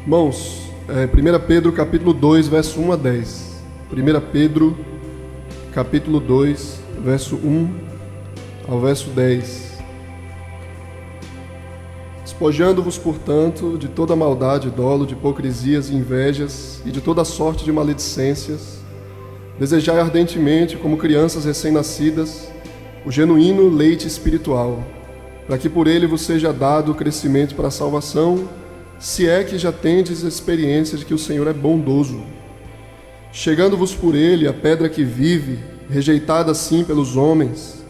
Irmãos, 1 Pedro capítulo 2, verso 1 a 10. 1 Pedro capítulo 2, verso 1 ao verso 10. Despojando-vos, portanto, de toda maldade, dolo, de hipocrisias e invejas, e de toda sorte de maledicências, desejai ardentemente, como crianças recém-nascidas, o genuíno leite espiritual, para que por ele vos seja dado o crescimento para a salvação, se é que já tendes experiência de que o Senhor é bondoso. Chegando-vos por ele a pedra que vive, rejeitada sim pelos homens,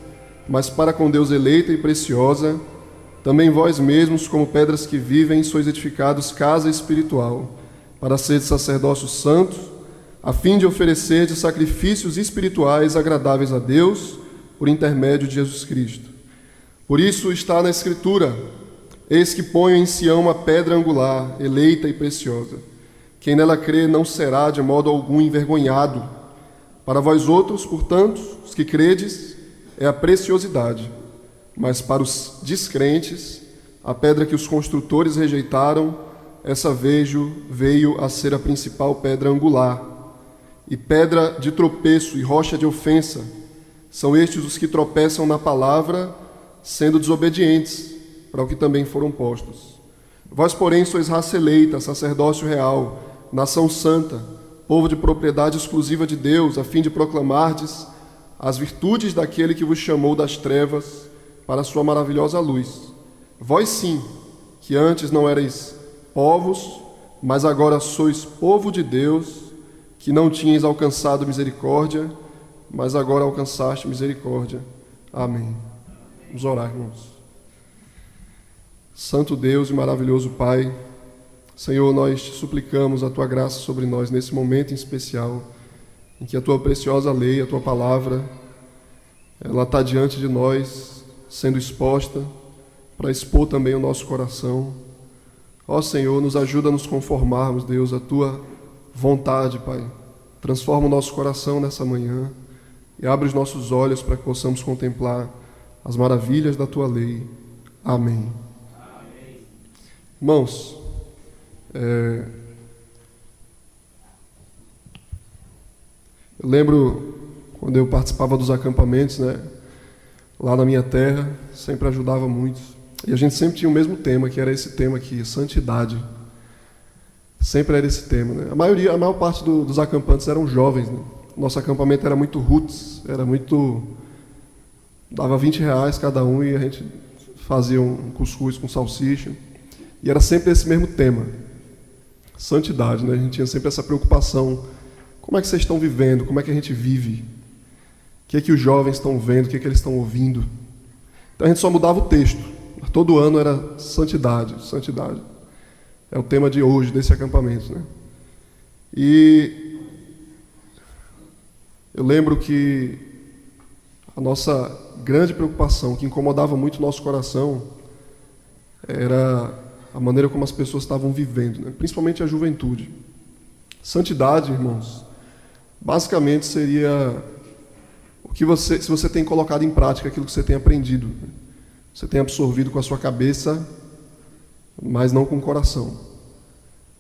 mas para com Deus eleita e preciosa, também vós mesmos, como pedras que vivem, sois edificados casa espiritual, para seres sacerdócio santo, a fim de oferecerdes sacrifícios espirituais agradáveis a Deus, por intermédio de Jesus Cristo. Por isso está na Escritura: eis que ponho em Sião uma pedra angular, eleita e preciosa. Quem nela crê não será de modo algum envergonhado. Para vós outros, portanto, os que credes, é a preciosidade. Mas para os descrentes, a pedra que os construtores rejeitaram, essa veio a ser a principal pedra angular. E pedra de tropeço e rocha de ofensa, são estes os que tropeçam na palavra, sendo desobedientes, para o que também foram postos. Vós, porém, sois raça eleita, sacerdócio real, nação santa, povo de propriedade exclusiva de Deus, a fim de proclamardes as virtudes daquele que vos chamou das trevas para a sua maravilhosa luz. Vós sim, que antes não erais povos, mas agora sois povo de Deus, que não tinhas alcançado misericórdia, mas agora alcançaste misericórdia. Amém. Vamos orar, irmãos. Santo Deus e maravilhoso Pai, Senhor, nós te suplicamos a Tua graça sobre nós nesse momento em especial, em que a Tua preciosa lei, a Tua palavra, ela está diante de nós, sendo exposta, para expor também o nosso coração. Ó Senhor, nos ajuda a nos conformarmos, Deus, à Tua vontade, Pai. Transforma o nosso coração nessa manhã e abre os nossos olhos para que possamos contemplar as maravilhas da Tua lei. Amém. Irmãos, eu lembro quando eu participava dos acampamentos, né, lá na minha terra, sempre ajudava muito. E a gente sempre tinha o mesmo tema, que era esse tema aqui, santidade. Sempre era esse tema, né? A maior parte dos acampantes eram jovens, né? Nosso acampamento era muito roots, dava R$20 cada um e a gente fazia um cuscuz com salsicha. E era sempre esse mesmo tema, santidade, né? A gente tinha sempre essa preocupação. Como é que vocês estão vivendo? Como é que a gente vive? O que é que os jovens estão vendo? O que é que eles estão ouvindo? Então a gente só mudava o texto. Todo ano era santidade, santidade. É o tema de hoje, desse acampamento, né? E eu lembro que a nossa grande preocupação, que incomodava muito o nosso coração, era a maneira como as pessoas estavam vivendo, né? Principalmente a juventude. Santidade, irmãos, basicamente seria se você tem colocado em prática aquilo que você tem aprendido, né? Você tem absorvido com a sua cabeça, mas não com o coração.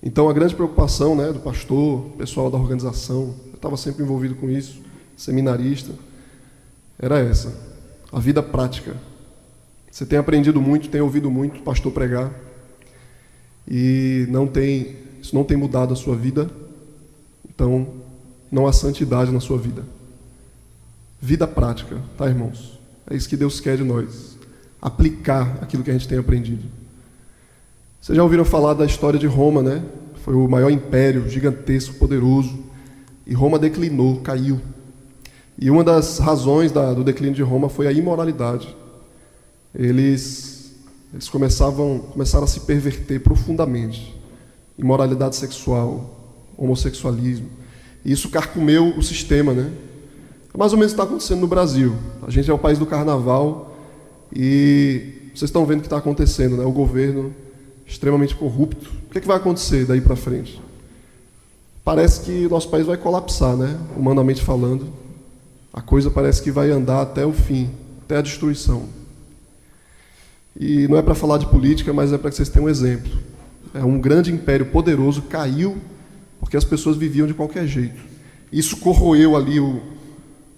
Então a grande preocupação, né, do pastor, pessoal da organização, eu estava sempre envolvido com isso, seminarista, era essa, a vida prática. Você tem aprendido muito, tem ouvido muito o pastor pregar, e isso não tem mudado a sua vida, então não há santidade na sua vida. Vida prática, tá, irmãos? É isso que Deus quer de nós, aplicar aquilo que a gente tem aprendido. Vocês já ouviram falar da história de Roma, né? Foi o maior império, gigantesco, poderoso, e Roma declinou, caiu. E uma das razões do declínio de Roma foi a imoralidade. Eles começaram a se perverter profundamente. Imoralidade sexual, homossexualismo. E isso carcomeu o sistema, né? Mais ou menos está acontecendo no Brasil. A gente é o país do carnaval e vocês estão vendo o que está acontecendo, né? O governo extremamente corrupto. O que vai acontecer daí para frente? Parece que o nosso país vai colapsar, né? Humanamente falando. A coisa parece que vai andar até o fim, até a destruição. E não é para falar de política, mas é para que vocês tenham um exemplo. um grande império poderoso caiu porque as pessoas viviam de qualquer jeito. Isso corroeu ali o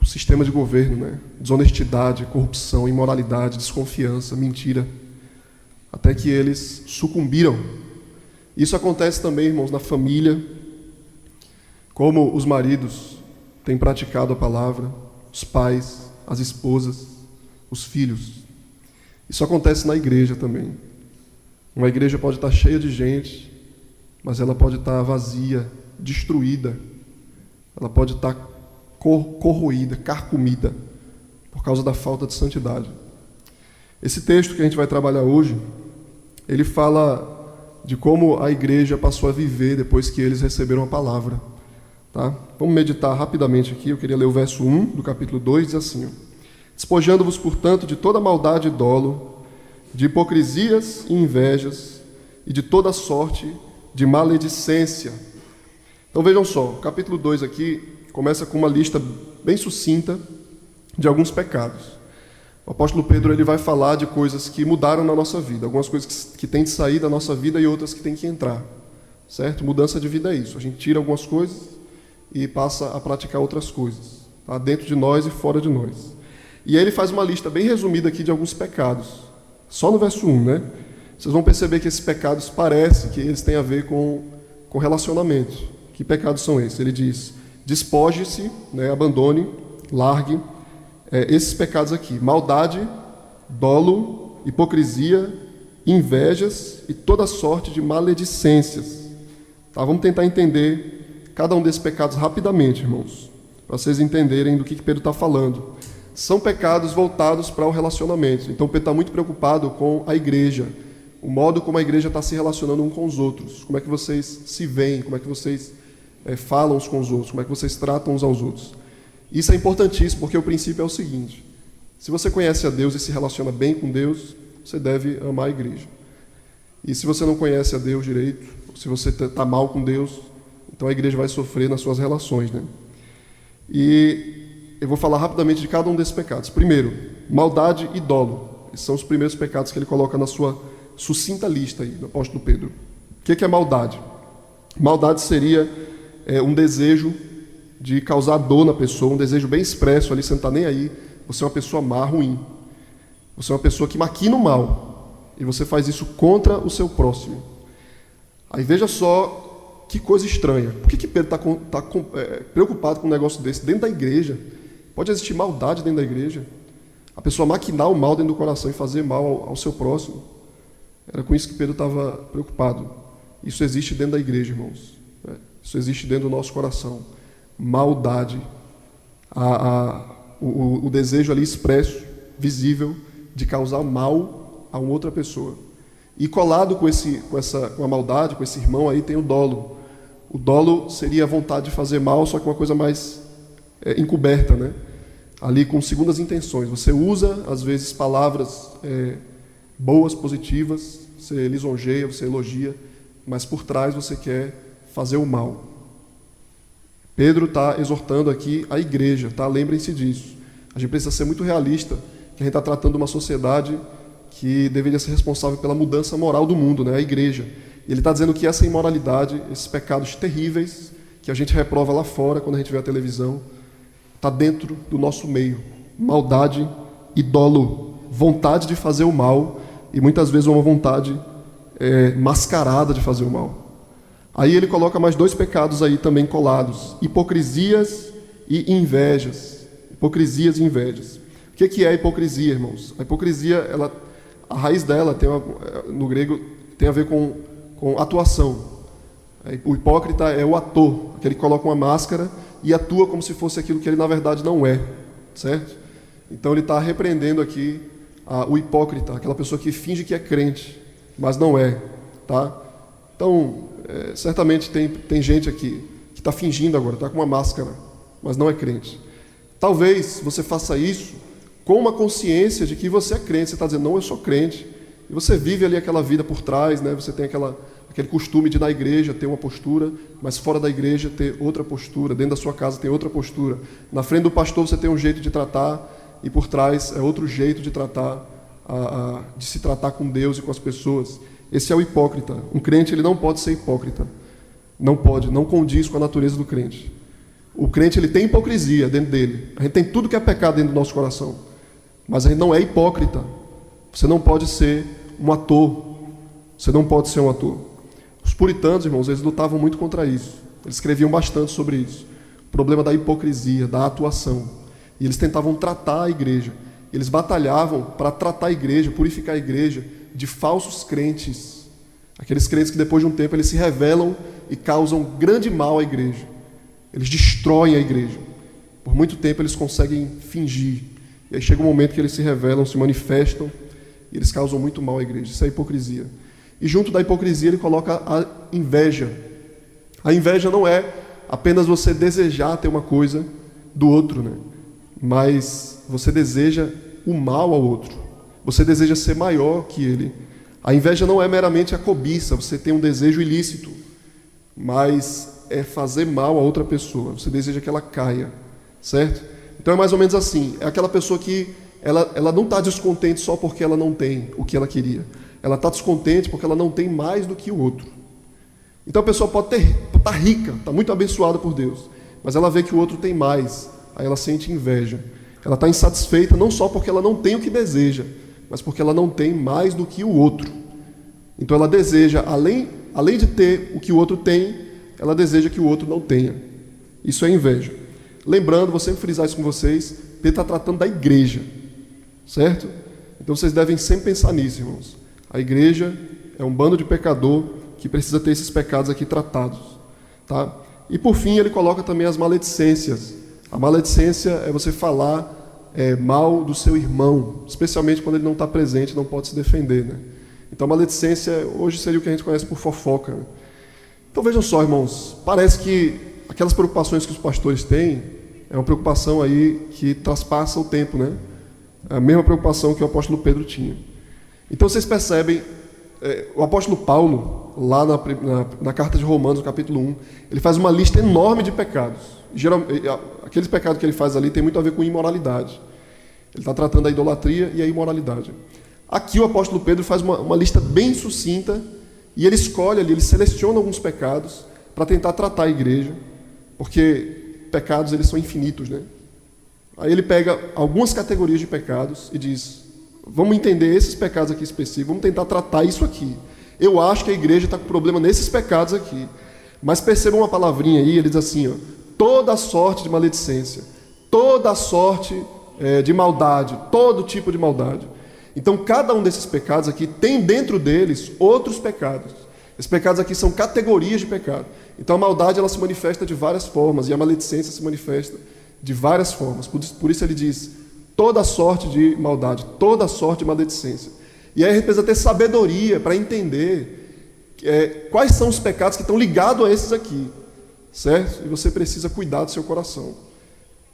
sistema de governo, né? Desonestidade, corrupção, imoralidade, desconfiança, mentira, até que eles sucumbiram. Isso acontece também, irmãos, na família, como os maridos têm praticado a palavra, os pais, as esposas, os filhos. Isso acontece na igreja também. Uma igreja pode estar cheia de gente, mas ela pode estar vazia, destruída. Ela pode estar corroída, carcomida, por causa da falta de santidade. Esse texto que a gente vai trabalhar hoje, ele fala de como a igreja passou a viver depois que eles receberam a palavra. Tá? Vamos meditar rapidamente aqui. Eu queria ler o verso 1 do capítulo 2, diz assim: despojando-vos, portanto, de toda maldade e dolo, de hipocrisias e invejas, e de toda sorte de maledicência. Então vejam só, o capítulo 2 aqui começa com uma lista bem sucinta de alguns pecados. O apóstolo Pedro ele vai falar de coisas que mudaram na nossa vida, algumas coisas que têm de sair da nossa vida e outras que têm que entrar, certo? Mudança de vida é isso, a gente tira algumas coisas e passa a praticar outras coisas, tá? Dentro de nós e fora de nós. E aí ele faz uma lista bem resumida aqui de alguns pecados, só no verso 1, né? Vocês vão perceber que esses pecados parece que eles têm a ver com relacionamento. Que pecados são esses? Ele diz: despoje-se, né, abandone, largue esses pecados aqui: maldade, dolo, hipocrisia, invejas e toda sorte de maledicências. Tá, vamos tentar entender cada um desses pecados rapidamente, irmãos, para vocês entenderem do que Pedro está falando. São pecados voltados para o relacionamento. Então Pedro está muito preocupado com a igreja, o modo como a igreja está se relacionando uns com os outros, como é que vocês se veem, como é que vocês falam uns com os outros, como é que vocês tratam uns aos outros. Isso é importantíssimo, porque o princípio é o seguinte: se você conhece a Deus e se relaciona bem com Deus, você deve amar a igreja. E se você não conhece a Deus direito, se você está mal com Deus, então a igreja vai sofrer nas suas relações, né? E eu vou falar rapidamente de cada um desses pecados. Primeiro, maldade e dolo. Esses são os primeiros pecados que ele coloca na sua sucinta lista aí, do apóstolo Pedro. O que é maldade? Maldade seria um desejo de causar dor na pessoa, um desejo bem expresso ali, você não está nem aí, você é uma pessoa má, ruim. Você é uma pessoa que maquina o mal, e você faz isso contra o seu próximo. Aí veja só que coisa estranha. Por que Pedro está preocupado com um negócio desse dentro da igreja? Pode existir maldade dentro da igreja? A pessoa maquinar o mal dentro do coração e fazer mal ao seu próximo? Era com isso que Pedro estava preocupado. Isso existe dentro da igreja, irmãos. Isso existe dentro do nosso coração. Maldade. O desejo ali expresso, visível, de causar mal a uma outra pessoa. E colado com a maldade, com esse irmão aí, tem o dolo. O dolo seria a vontade de fazer mal, só que uma coisa mais encoberta, né? Ali com segundas intenções. Você usa, às vezes, palavras boas, positivas, você lisonjeia, você elogia, mas por trás você quer fazer o mal. Pedro está exortando aqui a igreja, tá? Lembrem-se disso. A gente precisa ser muito realista, que a gente está tratando uma sociedade que deveria ser responsável pela mudança moral do mundo, né? A igreja. E ele está dizendo que essa imoralidade, esses pecados terríveis, que a gente reprova lá fora quando a gente vê a televisão, está dentro do nosso meio. Maldade e dolo, vontade de fazer o mal, e muitas vezes uma vontade mascarada de fazer o mal. Aí ele coloca mais dois pecados aí também colados: hipocrisias e invejas. Hipocrisias e invejas. O que é a hipocrisia, irmãos? A hipocrisia, a raiz dela no grego tem a ver com atuação. O hipócrita é o ator, aquele que coloca uma máscara e atua como se fosse aquilo que ele na verdade não é, certo? Então ele está repreendendo aqui o hipócrita, aquela pessoa que finge que é crente, mas não é, tá? Então, certamente tem gente aqui que está fingindo agora, está com uma máscara, mas não é crente. Talvez você faça isso com uma consciência de que você é crente. Você está dizendo: não, eu sou crente. E você vive ali aquela vida por trás, né? Você tem aquele costume de na igreja ter uma postura, mas fora da igreja ter outra postura, dentro da sua casa ter outra postura. Na frente do pastor você tem um jeito de tratar, e por trás é outro jeito de tratar de se tratar com Deus e com as pessoas. Esse é o hipócrita. Um crente, ele não pode ser hipócrita. Não pode, não condiz com a natureza do crente. O crente, ele tem hipocrisia dentro dele. A gente tem tudo que é pecado dentro do nosso coração. Mas a gente não é hipócrita. Você não pode ser um ator. Você não pode ser um ator. Os puritanos, irmãos, eles lutavam muito contra isso. Eles escreviam bastante sobre isso. O problema da hipocrisia, da atuação. E eles tentavam tratar a igreja. Eles batalhavam para tratar a igreja, purificar a igreja de falsos crentes. Aqueles crentes que depois de um tempo eles se revelam e causam grande mal à igreja. Eles destroem a igreja. Por muito tempo eles conseguem fingir. E aí chega um momento que eles se revelam, se manifestam, e eles causam muito mal à igreja. Isso é hipocrisia. E junto da hipocrisia ele coloca a inveja. A inveja não é apenas você desejar ter uma coisa do outro, né? Mas você deseja o mal ao outro. Você deseja ser maior que ele. A inveja não é meramente a cobiça, você tem um desejo ilícito, mas é fazer mal a outra pessoa. Você deseja que ela caia, certo? Então é mais ou menos assim. É aquela pessoa que ela não está descontente só porque ela não tem o que ela queria. Ela está descontente porque ela não tem mais do que o outro. Então a pessoa pode estar rica, está muito abençoada por Deus, mas ela vê que o outro tem mais, aí ela sente inveja. Ela está insatisfeita não só porque ela não tem o que deseja, mas porque ela não tem mais do que o outro. Então ela deseja, além de ter o que o outro tem, ela deseja que o outro não tenha. Isso é inveja. Lembrando, vou sempre frisar isso com vocês, Pedro está tratando da igreja, certo? Então vocês devem sempre pensar nisso, irmãos. A igreja é um bando de pecador que precisa ter esses pecados aqui tratados, tá? E por fim ele coloca também as maledicências. A maledicência é você falar mal do seu irmão, especialmente quando ele não está presente, não pode se defender, né? Então a maledicência hoje seria o que a gente conhece por fofoca, né? Então vejam só, irmãos, parece que aquelas preocupações que os pastores têm é uma preocupação aí que traspassa o tempo, né? É a mesma preocupação que o apóstolo Pedro tinha. Então vocês percebem, o apóstolo Paulo, lá na carta de Romanos, no capítulo 1, ele faz uma lista enorme de pecados. Aqueles pecados que ele faz ali tem muito a ver com imoralidade. Ele está tratando a idolatria e a imoralidade. Aqui o apóstolo Pedro faz uma lista bem sucinta e ele escolhe ali, ele seleciona alguns pecados para tentar tratar a igreja, porque pecados eles são infinitos, né? Aí ele pega algumas categorias de pecados e diz: vamos entender esses pecados aqui específicos, vamos tentar tratar isso aqui. Eu acho que a igreja está com problema nesses pecados aqui. Mas percebam uma palavrinha aí, ele diz assim, ó, toda sorte de maledicência, toda sorte de maldade, todo tipo de maldade. Então cada um desses pecados aqui tem dentro deles outros pecados. Esses pecados aqui são categorias de pecado. Então a maldade ela se manifesta de várias formas e a maledicência se manifesta de várias formas. Por isso ele diz toda sorte de maldade, toda sorte de maledicência. E aí a gente precisa ter sabedoria para entender quais são os pecados que estão ligados a esses aqui, certo? E você precisa cuidar do seu coração.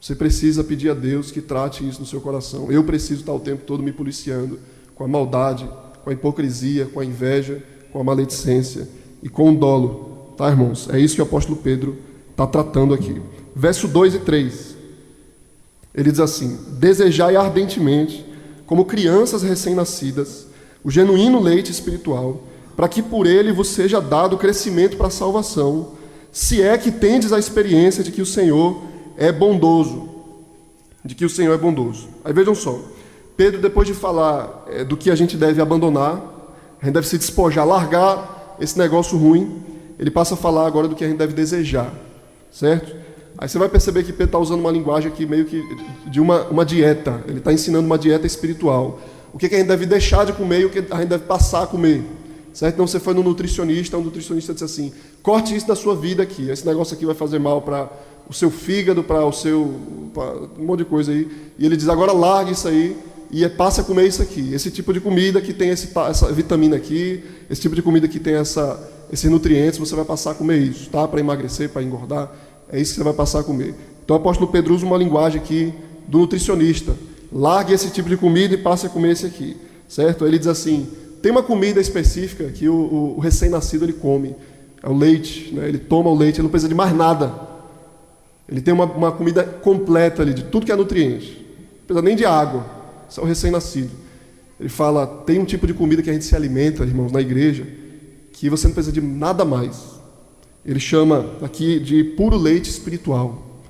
Você precisa pedir a Deus que trate isso no seu coração. Eu preciso estar o tempo todo me policiando com a maldade, com a hipocrisia, com a inveja, com a maledicência e com o dolo. Tá, irmãos? É isso que o apóstolo Pedro está tratando aqui. Verso 2 e 3. Ele diz assim: desejai ardentemente, como crianças recém-nascidas, o genuíno leite espiritual, para que por ele vos seja dado crescimento para a salvação, se é que tendes a experiência de que o Senhor é bondoso. De que o Senhor é bondoso. Aí vejam só, Pedro, depois de falar do que a gente deve abandonar, a gente deve se despojar, largar esse negócio ruim, ele passa a falar agora do que a gente deve desejar, certo? Aí você vai perceber que Pedro está usando uma linguagem aqui meio que de uma dieta. Ele está ensinando uma dieta espiritual. O que a gente deve deixar de comer e o que a gente deve passar a comer. Certo? Então você foi no nutricionista, o nutricionista disse assim: corte isso da sua vida aqui. Esse negócio aqui vai fazer mal para o seu fígado, para um monte de coisa aí. E ele diz: agora largue isso aí e passe a comer isso aqui. Esse tipo de comida que tem essa vitamina aqui, esse tipo de comida que tem esses nutrientes, você vai passar a comer isso, tá? Para emagrecer, para engordar. É isso que você vai passar a comer. Então o apóstolo Pedro usa uma linguagem aqui do nutricionista. Largue esse tipo de comida e passe a comer esse aqui, certo? Ele diz assim: tem uma comida específica que o recém-nascido ele come, é o leite, né? Ele toma o leite, ele não precisa de mais nada. Ele tem uma comida completa ali, de tudo que é nutriente. Não precisa nem de água, isso é o recém-nascido. Ele fala, tem um tipo de comida que a gente se alimenta, irmãos, na igreja, que você não precisa de nada mais. Ele chama aqui de puro leite espiritual.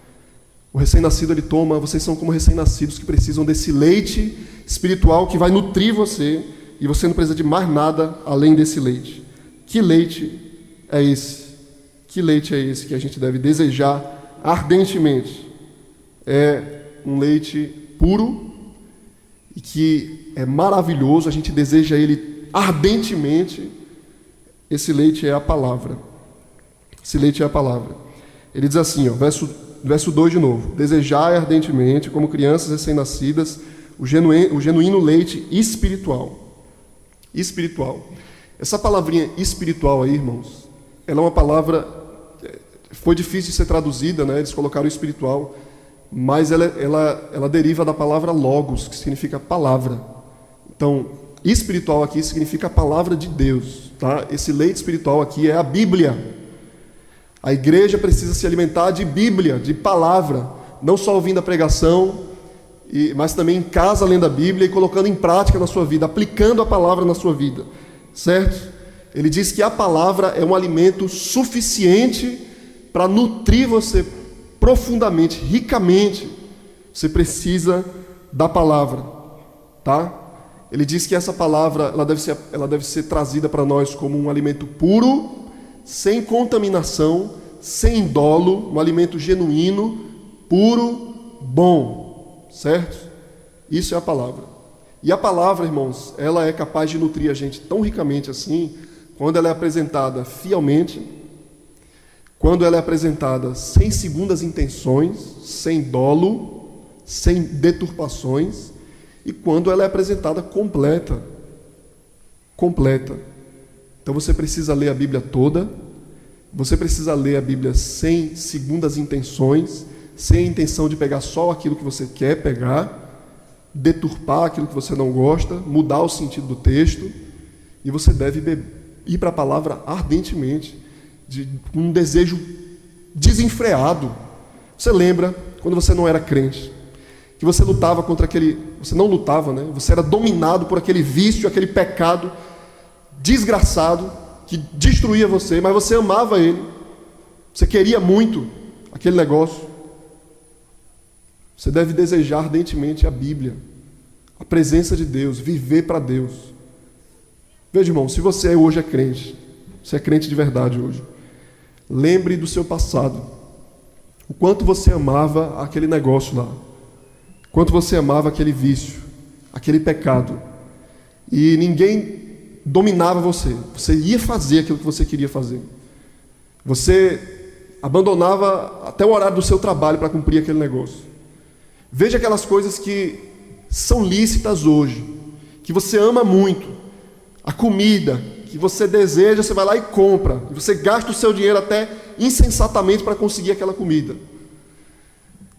O recém-nascido, ele toma, vocês são como recém-nascidos que precisam desse leite espiritual que vai nutrir você, e você não precisa de mais nada além desse leite. Que leite é esse? Que leite é esse que a gente deve desejar ardentemente? É um leite puro e que é maravilhoso, a gente deseja ele ardentemente. Esse leite é a palavra. Esse leite é a palavra. Ele diz assim, ó, verso 2 de novo. Desejai ardentemente, como crianças recém-nascidas, o genuíno leite espiritual. Espiritual. Essa palavrinha espiritual aí, irmãos, ela é uma palavra, foi difícil de ser traduzida, né? Eles colocaram espiritual, mas ela deriva da palavra logos, que significa palavra. Então, espiritual aqui significa a palavra de Deus, tá? Esse leite espiritual aqui é a Bíblia. A igreja precisa se alimentar de Bíblia, de palavra, não só ouvindo a pregação, mas também em casa lendo a Bíblia e colocando em prática na sua vida, aplicando a palavra na sua vida, certo? Ele diz que a palavra é um alimento suficiente para nutrir você profundamente, ricamente. Você precisa da palavra, tá? Ele diz que essa palavra ela deve ser trazida para nós como um alimento puro, sem contaminação, sem dolo, um alimento genuíno, puro, bom, certo? Isso é a palavra. E a palavra, irmãos, ela é capaz de nutrir a gente tão ricamente assim, quando ela é apresentada fielmente, quando ela é apresentada sem segundas intenções, sem dolo, sem deturpações, e quando ela é apresentada completa. Completa. Então você precisa ler a Bíblia toda, você precisa ler a Bíblia sem segundas intenções, sem a intenção de pegar só aquilo que você quer pegar, deturpar aquilo que você não gosta, mudar o sentido do texto, e você deve ir para a palavra ardentemente, com um desejo desenfreado. Você lembra quando você não era crente, que você lutava contra aquele... Você não lutava, né? Você era dominado por aquele vício, aquele pecado desgraçado que destruía você, mas você amava ele, você queria muito aquele negócio. Você deve desejar ardentemente a Bíblia, a presença de Deus, viver para Deus. Veja, irmão, se você hoje é crente, você é crente de verdade hoje, lembre do seu passado, o quanto você amava aquele negócio lá, o quanto você amava aquele vício, aquele pecado, e ninguém dominava você. Você ia fazer aquilo que você queria fazer. Você abandonava até o horário do seu trabalho para cumprir aquele negócio. Veja aquelas coisas que são lícitas hoje, que você ama muito, a comida que você deseja, você vai lá e compra, e você gasta o seu dinheiro até insensatamente para conseguir aquela comida.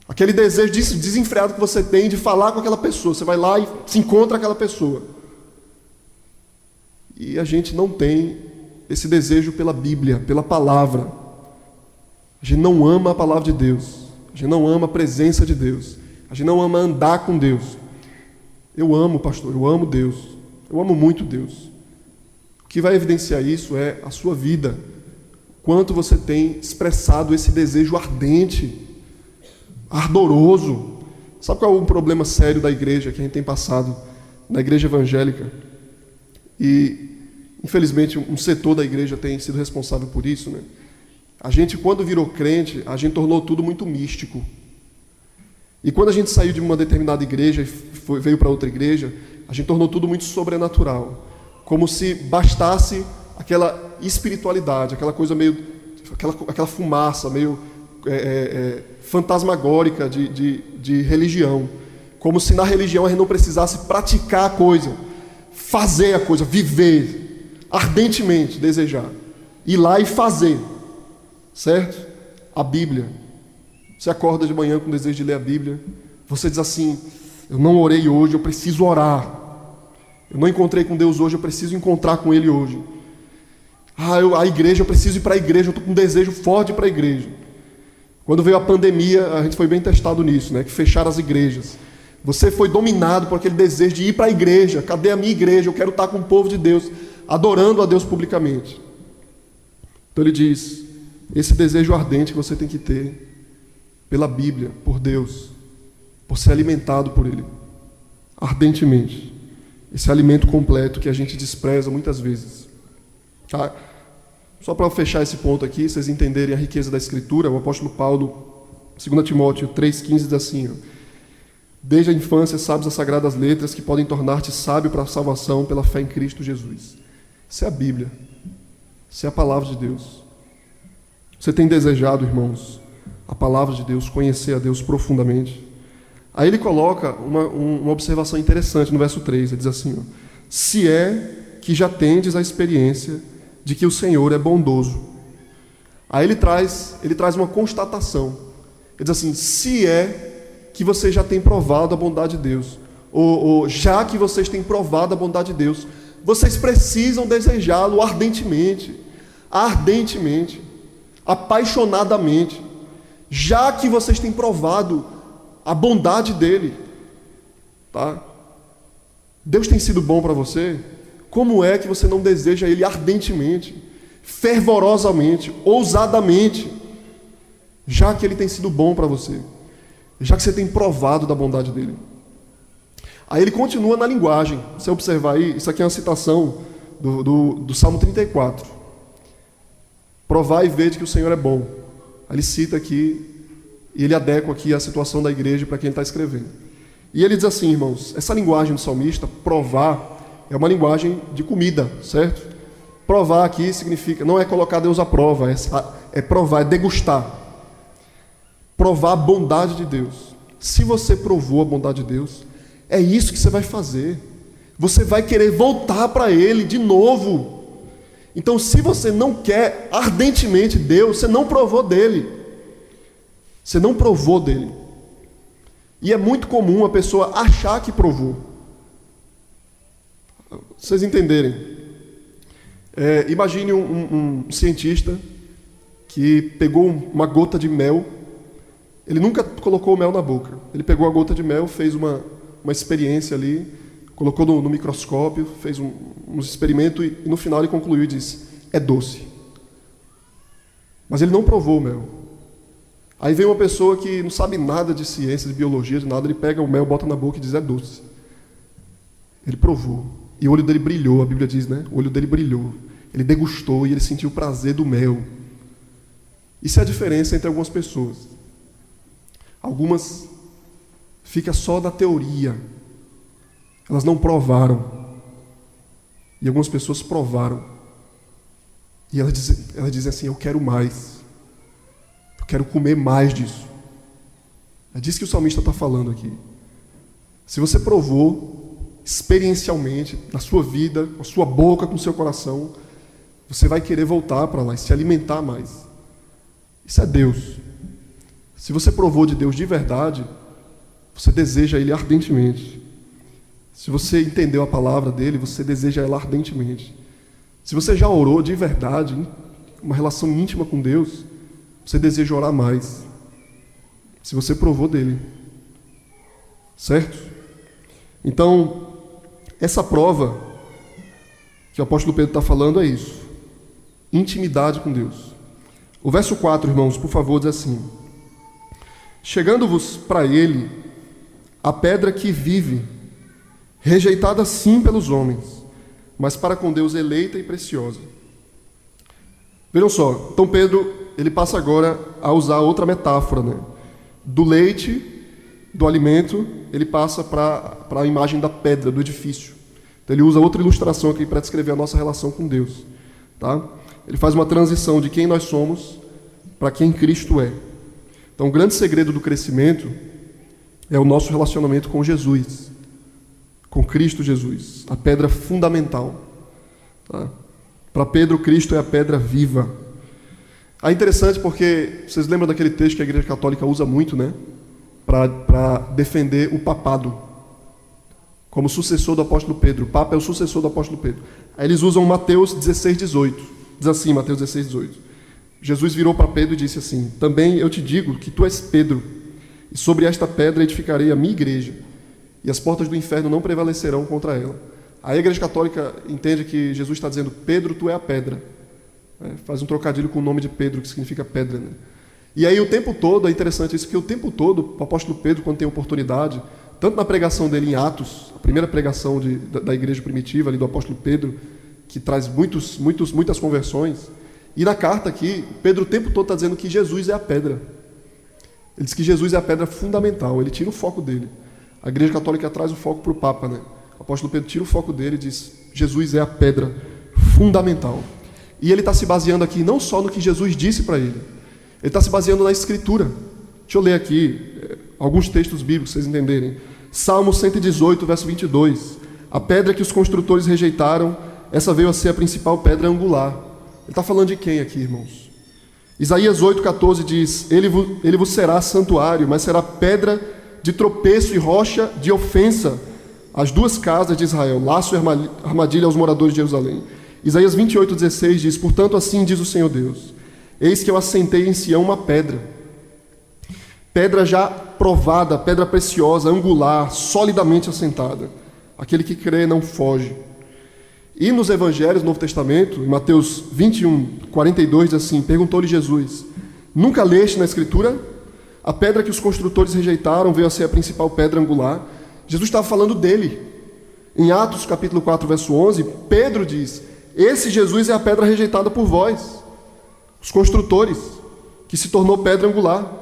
Aquele desejo desenfreado que você tem de falar com aquela pessoa, você vai lá e se encontra aquela pessoa. E a gente não tem esse desejo pela Bíblia, pela palavra. A gente não ama a palavra de Deus, a gente não ama a presença de Deus, a gente não ama andar com Deus. Eu amo, pastor, eu amo Deus, eu amo muito Deus. O que vai evidenciar isso é a sua vida, quanto você tem expressado esse desejo ardente, ardoroso. Sabe qual é o problema sério da igreja que a gente tem passado na igreja evangélica? E, infelizmente, um setor da igreja tem sido responsável por isso, né? A gente, quando virou crente, a gente tornou tudo muito místico. E quando a gente saiu de uma determinada igreja e veio para outra igreja, a gente tornou tudo muito sobrenatural. Como se bastasse aquela espiritualidade, aquela coisa meio... aquela fumaça meio fantasmagórica de religião. Como se na religião a gente não precisasse praticar a coisa, fazer a coisa, viver, ardentemente desejar, ir lá e fazer, certo? A Bíblia. Você acorda de manhã com desejo de ler a Bíblia, você diz assim, eu não orei hoje, eu preciso orar. Eu não encontrei com Deus hoje, eu preciso encontrar com Ele hoje. A igreja, eu preciso ir para a igreja, eu estou com um desejo forte para a igreja. Quando veio a pandemia, a gente foi bem testado nisso, né? Que fecharam as igrejas. Você foi dominado por aquele desejo de ir para a igreja. Cadê a minha igreja? Eu quero estar com o povo de Deus, adorando a Deus publicamente. Então ele diz, esse desejo ardente que você tem que ter pela Bíblia, por Deus, por ser alimentado por Ele, ardentemente. Esse alimento completo que a gente despreza muitas vezes. Tá? Só para fechar esse ponto aqui, vocês entenderem a riqueza da Escritura, o apóstolo Paulo, 2 Timóteo 3,15 diz assim, desde a infância sabes as sagradas letras que podem tornar-te sábio para a salvação pela fé em Cristo Jesus. Isso é a Bíblia. Isso é a palavra de Deus. Você tem desejado, irmãos, a palavra de Deus, conhecer a Deus profundamente? Aí ele coloca uma observação interessante no verso 3, ele diz assim, se é que já tendes a experiência de que o Senhor é bondoso. Aí ele traz uma constatação. Ele diz assim, se é que você já tem provado a bondade de Deus, ou já que vocês têm provado a bondade de Deus, vocês precisam desejá-lo ardentemente, apaixonadamente, já que vocês têm provado a bondade dele. Tá? Deus tem sido bom para você? Como é que você não deseja ele ardentemente, fervorosamente, ousadamente, já que ele tem sido bom para você, já que você tem provado da bondade dele? Aí ele continua na linguagem. Se você observar aí, isso aqui é uma citação do Salmo 34. Provai e vede que o Senhor é bom. Aí ele cita aqui, e ele adequa aqui a situação da igreja para quem ele está escrevendo. E ele diz assim, irmãos, essa linguagem do salmista, provar, é uma linguagem de comida, certo? Provar aqui significa, não é colocar Deus à prova, é provar, é degustar. Provar a bondade de Deus. Se você provou a bondade de Deus, é isso que você vai fazer. Você vai querer voltar para Ele de novo. Então, se você não quer ardentemente Deus, você não provou dele. Você não provou dele. E é muito comum a pessoa achar que provou. Vocês entenderem. Imagine um cientista que pegou uma gota de mel. Ele nunca colocou o mel na boca. Ele pegou a gota de mel, fez uma experiência ali, colocou no microscópio, fez uns experimentos e no final ele concluiu e disse, é doce. Mas ele não provou o mel. Aí vem uma pessoa que não sabe nada de ciência, de biologia, de nada, ele pega o mel, bota na boca e diz, é doce. Ele provou. E o olho dele brilhou, a Bíblia diz, né? O olho dele brilhou. Ele degustou e ele sentiu o prazer do mel. Isso é a diferença entre algumas pessoas. Algumas ficam só da teoria. Elas não provaram. E algumas pessoas provaram. E elas dizem assim, eu quero mais. Eu quero comer mais disso. É disso que o salmista está falando aqui. Se você provou experiencialmente, na sua vida, com a sua boca, com o seu coração, você vai querer voltar para lá e se alimentar mais. Isso é Deus. Se você provou de Deus de verdade, você deseja Ele ardentemente. Se você entendeu a palavra dele, você deseja ela ardentemente. Se você já orou de verdade, uma relação íntima com Deus, você deseja orar mais. Se você provou dele. Certo? Então, essa prova que o apóstolo Pedro está falando é isso. Intimidade com Deus. O verso 4, irmãos, por favor, diz assim: chegando-vos para ele a pedra que vive, rejeitada sim pelos homens, mas para com Deus eleita e preciosa. Vejam só, então Pedro, ele passa agora a usar outra metáfora, né? Do leite, do alimento, ele passa para a imagem da pedra, do edifício. Então ele usa outra ilustração aqui para descrever a nossa relação com Deus. Tá? Ele faz uma transição de quem nós somos para quem Cristo é. Então o grande segredo do crescimento é o nosso relacionamento com Jesus, com Cristo Jesus, a pedra fundamental. Tá? Para Pedro, Cristo é a pedra viva. É interessante porque, vocês lembram daquele texto que a Igreja Católica usa muito, né? Para defender o papado, como sucessor do apóstolo Pedro. O Papa é o sucessor do apóstolo Pedro. Aí eles usam Mateus 16:18. Diz assim, Mateus 16:18. Jesus virou para Pedro e disse assim: também eu te digo que tu és Pedro, e sobre esta pedra edificarei a minha igreja, e as portas do inferno não prevalecerão contra ela. A Igreja Católica entende que Jesus está dizendo: Pedro, tu é a pedra. Faz um trocadilho com o nome de Pedro, que significa pedra, né? E aí o tempo todo, é interessante isso, que o tempo todo, o apóstolo Pedro, quando tem oportunidade, tanto na pregação dele em Atos, a primeira pregação da igreja primitiva, ali do apóstolo Pedro, que traz muitas conversões, e na carta aqui, Pedro o tempo todo está dizendo que Jesus é a pedra. Ele diz que Jesus é a pedra fundamental, ele tira o foco dele. A Igreja Católica traz o foco para o Papa, né? O apóstolo Pedro tira o foco dele e diz: Jesus é a pedra fundamental. E ele está se baseando aqui não só no que Jesus disse para ele, ele está se baseando na Escritura. Deixa eu ler aqui alguns textos bíblicos, para vocês entenderem. Salmo 118, verso 22. A pedra que os construtores rejeitaram, essa veio a ser a principal pedra angular. Ele está falando de quem aqui, irmãos? Isaías 8,14 diz: ele vos será santuário, mas será pedra de tropeço e rocha de ofensa as duas casas de Israel, laço e armadilha aos moradores de Jerusalém. Isaías 28,16 diz: portanto, assim diz o Senhor Deus: eis que eu assentei em Sião uma pedra, pedra já provada, pedra preciosa, angular, solidamente assentada. Aquele que crê não foge. E nos Evangelhos, no Novo Testamento, em Mateus 21:42, diz assim: perguntou-lhe Jesus: nunca leste na Escritura? A pedra que os construtores rejeitaram veio a ser a principal pedra angular. Jesus estava falando dele. Em Atos capítulo 4, verso 11, Pedro diz: esse Jesus é a pedra rejeitada por vós, os construtores, que se tornou pedra angular.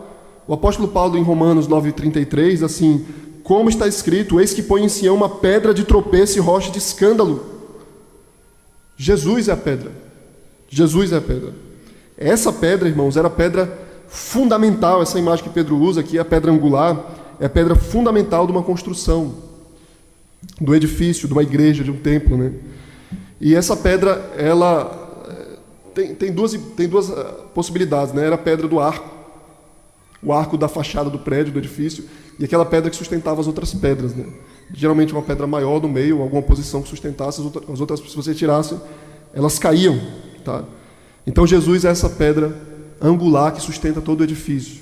O apóstolo Paulo, em Romanos 9:33, assim: como está escrito, eis que põe em Sião uma pedra de tropeço e rocha de escândalo. Jesus é a pedra. Jesus é a pedra. Essa pedra, irmãos, era a pedra fundamental. Essa imagem que Pedro usa aqui, a pedra angular, é a pedra fundamental de uma construção, do edifício, de uma igreja, de um templo, né? E essa pedra, ela tem duas possibilidades, né? Era a pedra do arco, o arco da fachada do prédio, do edifício, e aquela pedra que sustentava as outras pedras, né? Geralmente uma pedra maior no meio, alguma posição que sustentasse, as outras, se você tirasse, elas caíam, tá? Então Jesus é essa pedra angular que sustenta todo o edifício,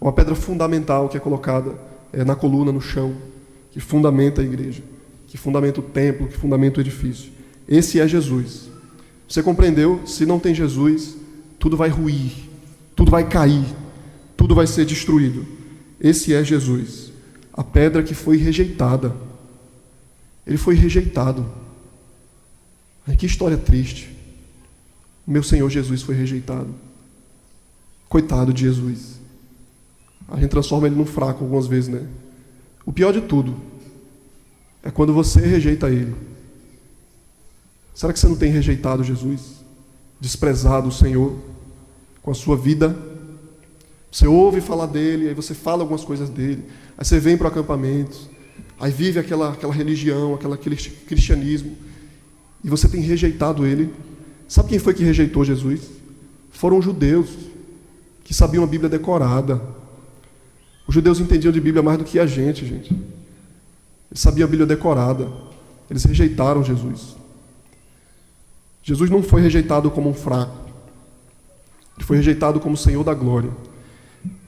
uma pedra fundamental que é colocada na coluna, no chão, que fundamenta a igreja, que fundamenta o templo, que fundamenta o edifício. Esse é Jesus. Você compreendeu? Se não tem Jesus, tudo vai ruir, tudo vai cair, tudo vai ser destruído. Esse é Jesus, a pedra que foi rejeitada. Ele foi rejeitado. Ai, que história triste. O meu Senhor Jesus foi rejeitado. Coitado de Jesus. A gente transforma ele num fraco algumas vezes, né? O pior de tudo é quando você rejeita ele. Será que você não tem rejeitado Jesus? Desprezado o Senhor com a sua vida? Você ouve falar dele, aí você fala algumas coisas dele, aí você vem para o acampamento, aí vive aquela religião, aquele cristianismo, e você tem rejeitado ele. Sabe quem foi que rejeitou Jesus? Foram os judeus, que sabiam a Bíblia decorada. Os judeus entendiam de Bíblia mais do que a gente. Eles sabiam a Bíblia decorada. Eles rejeitaram Jesus. Jesus não foi rejeitado como um fraco. Ele foi rejeitado como Senhor da glória.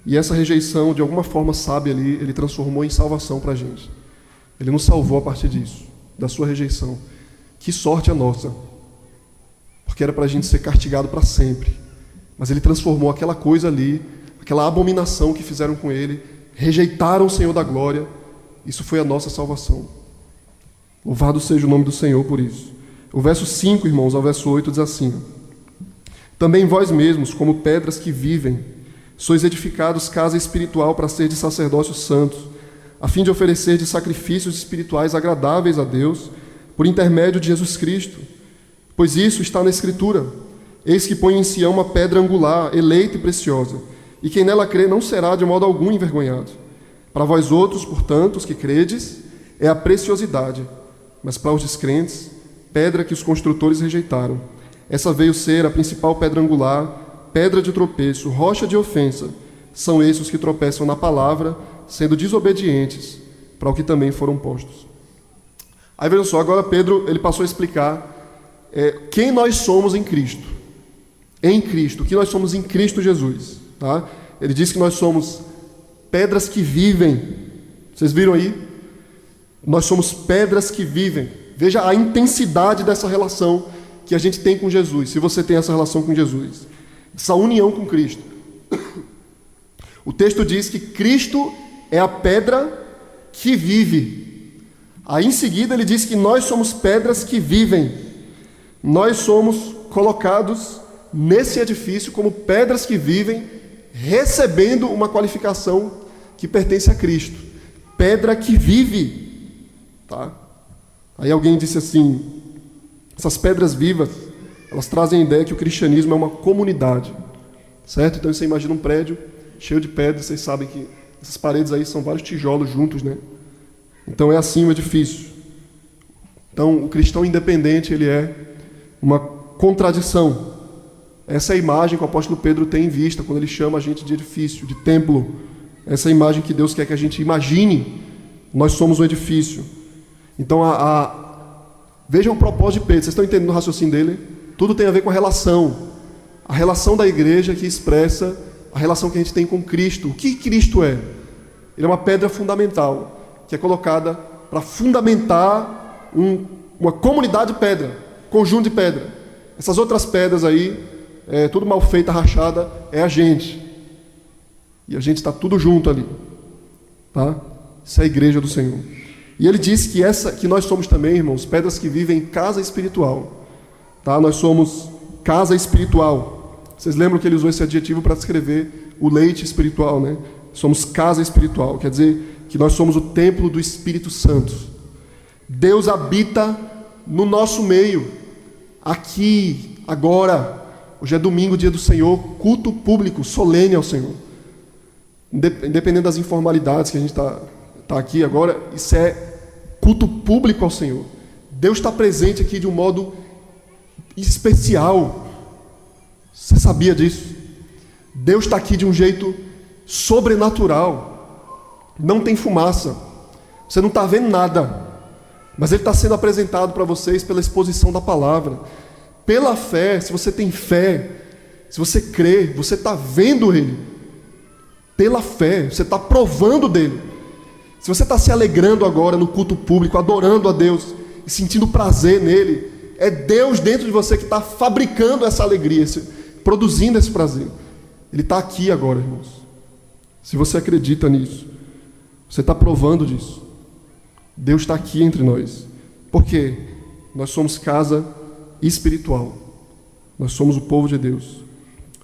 E essa rejeição, de alguma forma, sabe ali, ele transformou em salvação para a gente. Ele nos salvou a partir disso, da sua rejeição. Que sorte a nossa. Porque era para a gente ser castigado para sempre. Mas ele transformou aquela coisa ali, aquela abominação que fizeram com ele, rejeitaram o Senhor da glória. Isso foi a nossa salvação. Louvado seja o nome do Senhor por isso. O verso 5, irmãos, ao verso 8 diz assim: também vós mesmos, como pedras que vivem, sois edificados casa espiritual para ser de sacerdócio santo, a fim de oferecer de sacrifícios espirituais agradáveis a Deus, por intermédio de Jesus Cristo. Pois isso está na Escritura: eis que põe em Sião uma pedra angular, eleita e preciosa, e quem nela crê não será de modo algum envergonhado. Para vós outros, portanto, os que credes, é a preciosidade, mas para os descrentes, pedra que os construtores rejeitaram. Essa veio ser a principal pedra angular, pedra de tropeço, rocha de ofensa. São esses os que tropeçam na palavra, sendo desobedientes para o que também foram postos. Aí vejam só, agora Pedro ele passou a explicar quem nós somos em Cristo. Em Cristo, o que nós somos em Cristo Jesus. Tá? Ele diz que nós somos pedras que vivem. Vocês viram aí? Nós somos pedras que vivem. Veja a intensidade dessa relação que a gente tem com Jesus, se você tem essa relação com Jesus, essa união com Cristo. O texto diz que Cristo é a pedra que vive. Aí em seguida ele diz que nós somos pedras que vivem. Nós somos colocados nesse edifício como pedras que vivem, recebendo uma qualificação que pertence a Cristo. Pedra que vive. Tá? Aí alguém disse assim, essas pedras vivas, elas trazem a ideia que o cristianismo é uma comunidade, certo? Então você imagina um prédio cheio de pedras, vocês sabem que essas paredes aí são vários tijolos juntos, né? Então é assim o edifício. Então o cristão independente, ele é uma contradição. Essa é a imagem que o apóstolo Pedro tem em vista quando ele chama a gente de edifício, de templo. Essa é a imagem que Deus quer que a gente imagine. Nós somos um edifício. Então vejam o propósito de Pedro. Vocês estão entendendo o raciocínio dele? Tudo tem a ver com a relação da igreja que expressa a relação que a gente tem com Cristo. O que Cristo é? Ele é uma pedra fundamental, que é colocada para fundamentar uma comunidade de pedra, conjunto de pedra. Essas outras pedras aí, tudo mal feita, rachada, é a gente. E a gente está tudo junto ali. Tá? Isso é a igreja do Senhor. E ele diz que nós somos também, irmãos, pedras que vivem em casa espiritual. Tá? Nós somos casa espiritual. Vocês lembram que ele usou esse adjetivo para descrever o leite espiritual, né? Somos casa espiritual, quer dizer que nós somos o templo do Espírito Santo. Deus habita no nosso meio, aqui, agora. Hoje é domingo, dia do Senhor, culto público, solene ao Senhor. Independente das informalidades que a gente está aqui agora, isso é culto público ao Senhor. Deus está presente aqui de um modo especial. Você sabia disso? Deus está aqui de um jeito sobrenatural. Não tem fumaça. Você não está vendo nada. Mas Ele está sendo apresentado para vocês pela exposição da palavra. Pela fé, se você tem fé, se você crê, você está vendo Ele. Pela fé, você está provando dele. Se você está se alegrando agora no culto público, adorando a Deus e sentindo prazer nele, é Deus dentro de você que está fabricando essa alegria, produzindo esse prazer. Ele está aqui agora, irmãos. Se você acredita nisso, você está provando disso. Deus está aqui entre nós. Por quê? Nós somos casa espiritual. Nós somos o povo de Deus.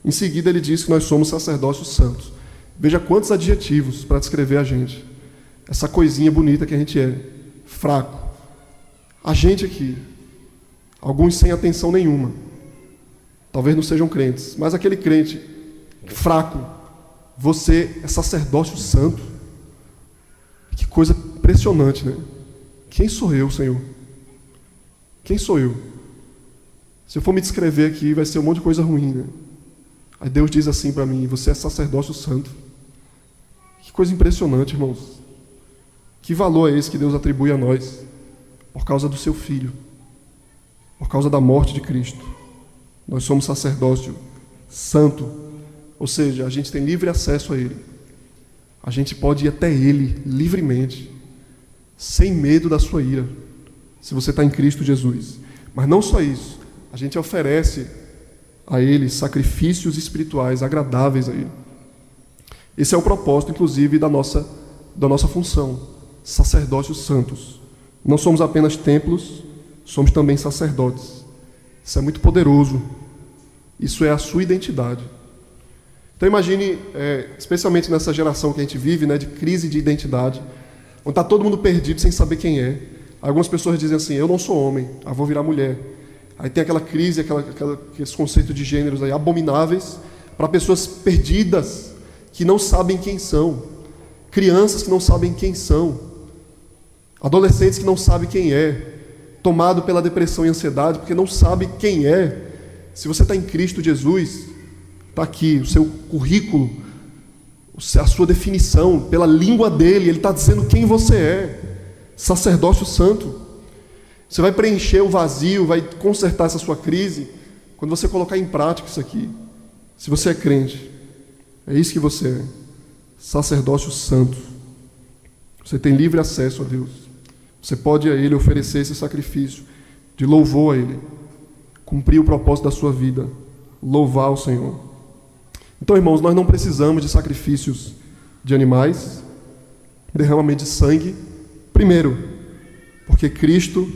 Em seguida ele diz que nós somos sacerdócios santos. Veja quantos adjetivos para descrever a gente. Essa coisinha bonita que a gente é. Fraco. A gente aqui, alguns sem atenção nenhuma. Talvez não sejam crentes, mas aquele crente fraco, você é sacerdócio santo. Que coisa impressionante, né? Quem sou eu, Senhor? Quem sou eu? Se eu for me descrever aqui, vai ser um monte de coisa ruim, né? Aí Deus diz assim para mim, você é sacerdócio santo. Que coisa impressionante, irmãos. Que valor é esse que Deus atribui a nós? Por causa do seu Filho. Por causa da morte de Cristo. Nós somos sacerdócio santo. Ou seja, a gente tem livre acesso a Ele. A gente pode ir até Ele livremente, sem medo da sua ira, se você está em Cristo Jesus. Mas não só isso, a gente oferece a Ele sacrifícios espirituais agradáveis a Ele. Esse é o propósito, inclusive, da nossa função, sacerdócios santos. Não somos apenas templos, somos também sacerdotes. Isso é muito poderoso. Isso é a sua identidade. Então imagine, especialmente nessa geração que a gente vive, né, de crise de identidade, onde está todo mundo perdido sem saber quem é. Algumas pessoas dizem assim, eu não sou homem, vou virar mulher. Aí tem aquela crise, aqueles conceitos de gêneros aí abomináveis para pessoas perdidas, que não sabem quem são. Crianças que não sabem quem são. Adolescentes que não sabem quem é. Tomado pela depressão e ansiedade, porque não sabe quem é. Se você está em Cristo Jesus, está aqui o seu currículo, a sua definição, pela língua dele, ele está dizendo quem você é. Sacerdócio santo. Você vai preencher o vazio, vai consertar essa sua crise, quando você colocar em prática isso aqui. Se você é crente, é isso que você é. Sacerdócio santo. Você tem livre acesso a Deus. Você pode a Ele oferecer esse sacrifício de louvor a Ele, cumprir o propósito da sua vida, louvar o Senhor. Então, irmãos, nós não precisamos de sacrifícios de animais, derramamento de sangue, primeiro, porque Cristo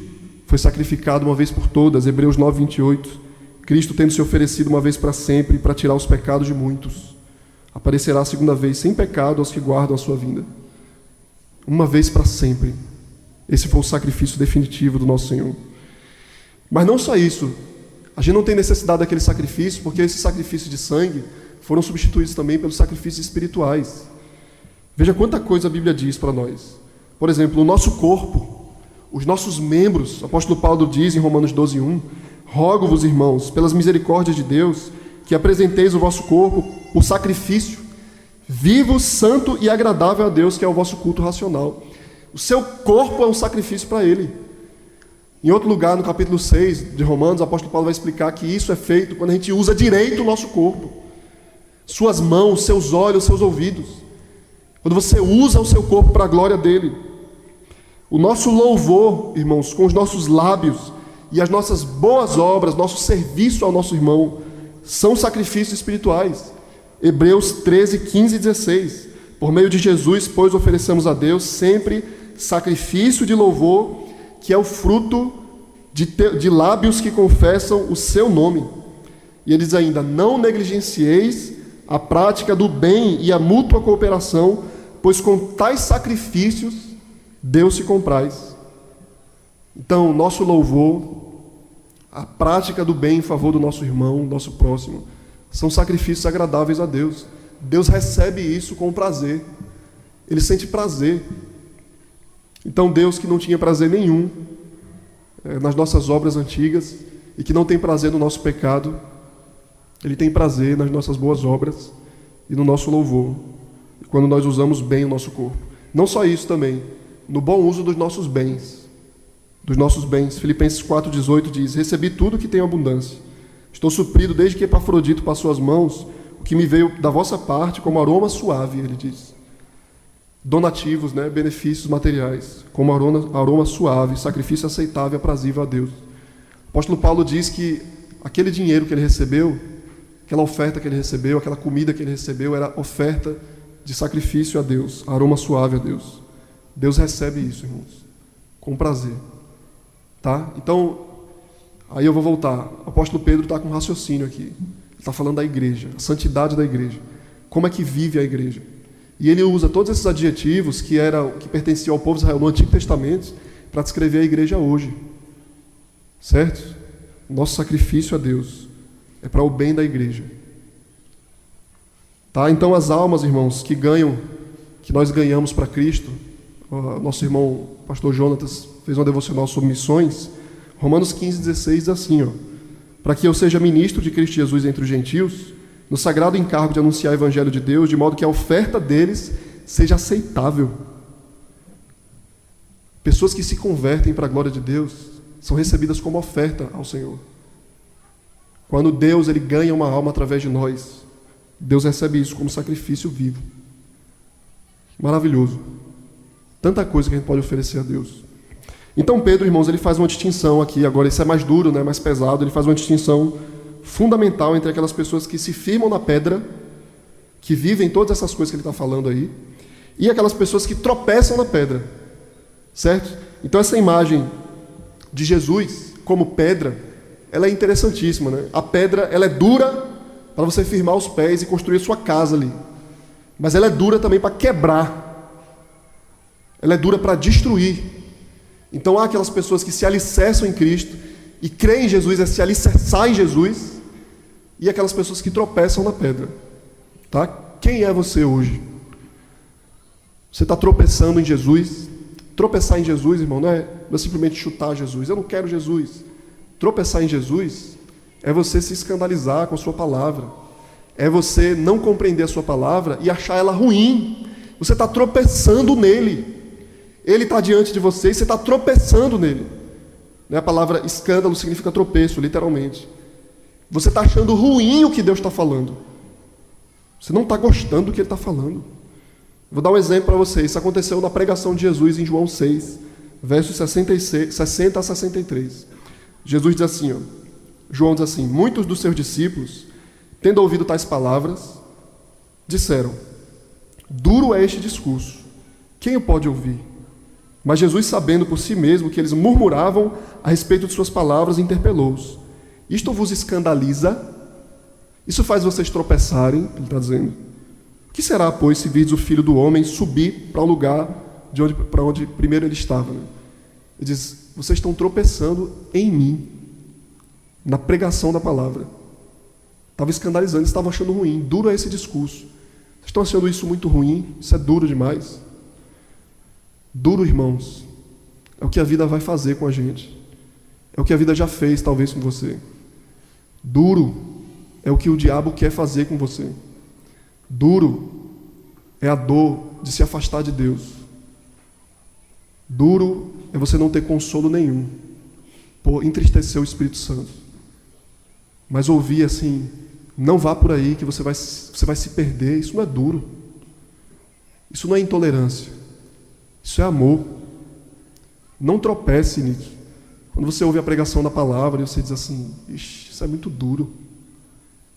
foi sacrificado uma vez por todas, Hebreus 9, 28. Cristo tendo se oferecido uma vez para sempre para tirar os pecados de muitos, aparecerá a segunda vez sem pecado aos que guardam a sua vinda. Uma vez para sempre. Esse foi o sacrifício definitivo do nosso Senhor. Mas não só isso. A gente não tem necessidade daquele sacrifício, porque esses sacrifícios de sangue foram substituídos também pelos sacrifícios espirituais. Veja quanta coisa a Bíblia diz para nós. Por exemplo, o nosso corpo, os nossos membros, o apóstolo Paulo diz em Romanos 12, 1, rogo-vos, irmãos, pelas misericórdias de Deus, que apresenteis o vosso corpo por sacrifício, vivo, santo e agradável a Deus, que é o vosso culto racional. O seu corpo é um sacrifício para Ele. Em outro lugar, no capítulo 6 de Romanos, o apóstolo Paulo vai explicar que isso é feito quando a gente usa direito o nosso corpo. Suas mãos, seus olhos, seus ouvidos. Quando você usa o seu corpo para a glória dEle. O nosso louvor, irmãos, com os nossos lábios e as nossas boas obras, nosso serviço ao nosso irmão, são sacrifícios espirituais. Hebreus 13, 15 e 16. Por meio de Jesus, pois, oferecemos a Deus sempre sacrifício de louvor, que é o fruto de lábios que confessam o seu nome. E ele diz ainda, não negligencieis a prática do bem e a mútua cooperação, pois com tais sacrifícios Deus se compraz. Então, nosso louvor, a prática do bem em favor do nosso irmão, nosso próximo, são sacrifícios agradáveis a Deus. Deus recebe isso com prazer. Ele sente prazer. Então Deus, que não tinha prazer nenhum nas nossas obras antigas e que não tem prazer no nosso pecado, Ele tem prazer nas nossas boas obras e no nosso louvor, quando nós usamos bem o nosso corpo. Não só isso também, no bom uso dos nossos bens. Filipenses 4,18 diz, recebi tudo que tem abundância. Estou suprido desde que Epafrodito passou as mãos, o que me veio da vossa parte como aroma suave, ele diz. Donativos, benefícios materiais, como aroma suave, sacrifício aceitável e aprazível a Deus. O apóstolo Paulo diz que aquele dinheiro que ele recebeu, aquela oferta que ele recebeu, aquela comida que ele recebeu, era oferta de sacrifício a Deus, aroma suave a Deus. Deus recebe isso, irmãos, com prazer. Tá? Então, aí eu vou voltar. O apóstolo Pedro está com um raciocínio aqui. Ele está falando da igreja, a santidade da igreja. Como é que vive a igreja? E ele usa todos esses adjetivos que pertenciam ao povo de Israel no Antigo Testamento para descrever a igreja hoje. Certo? Nosso sacrifício a Deus é para o bem da igreja. Tá? Então as almas, irmãos, que nós ganhamos para Cristo, nosso irmão pastor Jonatas fez uma devocional sobre missões, Romanos 15:16 diz assim, para que eu seja ministro de Cristo Jesus entre os gentios, no sagrado encargo de anunciar o evangelho de Deus, de modo que a oferta deles seja aceitável. Pessoas que se convertem para a glória de Deus são recebidas como oferta ao Senhor. Quando Deus ele ganha uma alma através de nós, Deus recebe isso como sacrifício vivo. Maravilhoso. Tanta coisa que a gente pode oferecer a Deus. Então Pedro, irmãos, ele faz uma distinção aqui, agora isso é mais duro, mais pesado, ele faz uma distinção fundamental entre aquelas pessoas que se firmam na pedra, que vivem todas essas coisas que ele está falando aí, e aquelas pessoas que tropeçam na pedra, certo? Então essa imagem de Jesus como pedra, ela é interessantíssima, A pedra, ela é dura para você firmar os pés e construir a sua casa ali, mas ela é dura também para quebrar, ela é dura para destruir. Então há aquelas pessoas que se alicerçam em Cristo e creem em Jesus, é se alicerçar em Jesus, e aquelas pessoas que tropeçam na pedra. Tá? Quem é você hoje? Você está tropeçando em Jesus? Tropeçar em Jesus, irmão, não é simplesmente chutar Jesus. Eu não quero Jesus. Tropeçar em Jesus é você se escandalizar com a sua palavra. É você não compreender a sua palavra e achar ela ruim. Você está tropeçando nele. Ele está diante de você e você está tropeçando nele. A palavra escândalo significa tropeço, literalmente. Você está achando ruim o que Deus está falando. Você não está gostando do que Ele está falando. Vou dar um exemplo para vocês. Isso aconteceu na pregação de Jesus em João 6. versos 60 a 63. Jesus diz assim, João diz assim: muitos dos seus discípulos, tendo ouvido tais palavras, disseram: duro é este discurso, quem o pode ouvir? Mas Jesus, sabendo por si mesmo que eles murmuravam a respeito de suas palavras, interpelou-os: isto vos escandaliza? Isso faz vocês tropeçarem? Ele está dizendo: o que será, pois, se virdes o Filho do Homem subir para o lugar para onde primeiro ele estava? Ele diz: vocês estão tropeçando em mim, na pregação da palavra. Estava escandalizando, estavam achando ruim. Duro é esse discurso. Vocês estão achando isso muito ruim? Isso é duro demais. Duro, irmãos, é o que a vida vai fazer com a gente. É o que a vida já fez, talvez, com você. Duro é o que o diabo quer fazer com você. Duro é a dor de se afastar de Deus. Duro é você não ter consolo nenhum por entristecer o Espírito Santo. Mas ouvir assim: não vá por aí que você vai se perder. Isso não é duro. Isso não é intolerância. Isso é amor. Não tropece nisso. Quando você ouve a pregação da palavra e você diz assim: ixi, isso é muito duro.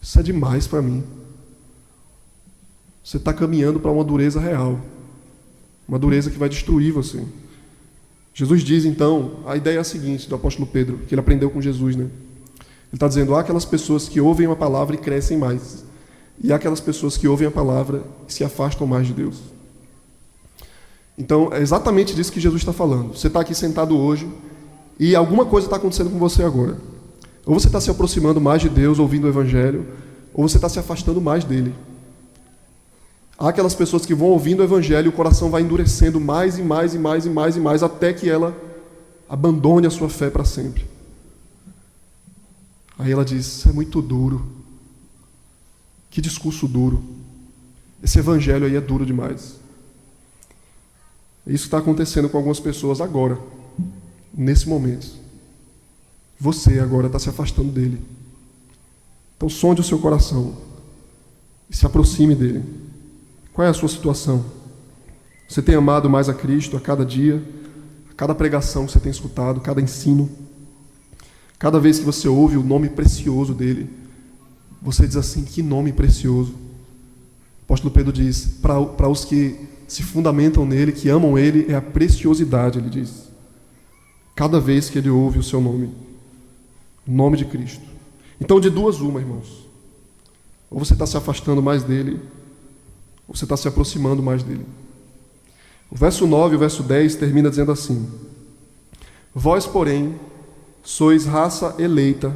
Isso é demais para mim. Você está caminhando para uma dureza real. Uma dureza que vai destruir você. Jesus diz, então, a ideia é a seguinte, do apóstolo Pedro, que ele aprendeu com Jesus, né? Ele está dizendo: há aquelas pessoas que ouvem a palavra e crescem mais. E há aquelas pessoas que ouvem a palavra e se afastam mais de Deus. Então, é exatamente disso que Jesus está falando. Você está aqui sentado hoje e alguma coisa está acontecendo com você agora. Ou você está se aproximando mais de Deus, ouvindo o Evangelho, ou você está se afastando mais dele. Há aquelas pessoas que vão ouvindo o Evangelho e o coração vai endurecendo mais e mais e mais e mais e mais, até que ela abandone a sua fé para sempre. Aí ela diz: isso é muito duro. Que discurso duro. Esse Evangelho aí é duro demais. É isso que está acontecendo com algumas pessoas agora, nesse momento. Você agora está se afastando dele. Então sonde o seu coração e se aproxime dele. Qual é a sua situação? Você tem amado mais a Cristo a cada dia, a cada pregação que você tem escutado, cada ensino? Cada vez que você ouve o nome precioso dele, você diz assim: que nome precioso. O apóstolo Pedro diz: para os que se fundamentam nele, que amam ele, é a preciosidade, ele diz. Cada vez que ele ouve o seu nome, o nome de Cristo. Então, de duas uma, irmãos. Ou você está se afastando mais dele, ou você está se aproximando mais dele. O verso 9 e o verso 10 termina dizendo assim: vós, porém, sois raça eleita,